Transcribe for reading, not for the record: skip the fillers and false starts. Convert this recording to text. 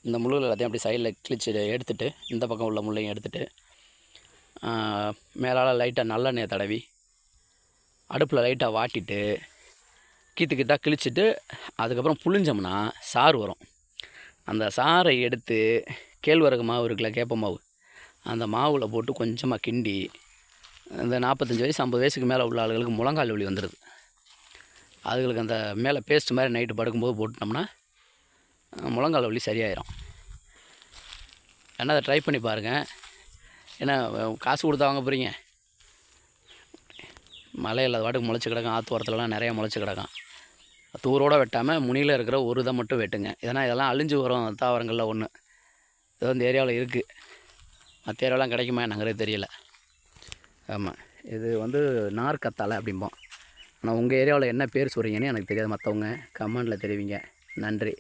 இந்த முள்ளுகள் எல்லாத்தையும் அப்படி சைடில் கிழிச்சு எடுத்துகிட்டு இந்த பக்கம் உள்ள முள்ளையும் எடுத்துகிட்டு மேலால் லைட்டாக நல்லெண்ணெயை தடவி அடுப்பில் லைட்டாக வாட்டிட்டு கீத்துக்கிட்டாக கிழிச்சிட்டு அதுக்கப்புறம் புழிஞ்சோம்னா சாறு வரும். அந்த சாறை எடுத்து கேழ்வரகு மாவு இருக்குல்ல, கேப்ப மாவு, அந்த மாவில் போட்டு கொஞ்சமாக கிண்டி இந்த 45 வயசு 50 வயசுக்கு மேலே உள்ள ஆளுகளுக்கு முழங்கால் வலி வந்துடுது. அதுகளுக்கு அந்த மேலே பேஸ்ட் மாதிரி நைட்டு படுக்கும்போது போட்டுட்டோம்னா முழங்கால் வலி சரியாயிடும். ஏன்னா அதை ட்ரை பண்ணி பாருங்கள். ஏன்னா காசு கொடுத்தா வாங்க போகிறீங்க. மலையில் அது வாட்டுக்கு முளைச்சி கிடக்கும். ஆற்று ஓரத்துலலாம் நிறையா முளைச்சி கிடக்கும். தூரோடு வெட்டாமல் முனியில் இருக்கிற ஒரு இதை மட்டும் வெட்டுங்க. இதெல்லாம் அழிஞ்சு வரும் தாவரங்களில் ஒன்று. இது இந்த ஏரியாவில் இருக்குது. மற்ற ஏரியாவெலாம் கிடைக்குமா என்னங்கிறது தெரியல. ஆமாம், இது நார்க்கத்தாழை அப்படிம்போம். ஆனால் உங்கள் ஏரியாவில் என்ன பேர் சொல்கிறீங்கன்னு எனக்கு தெரியாது. மற்றவங்க கமெண்டில் தெரிவிங்க. நன்றி.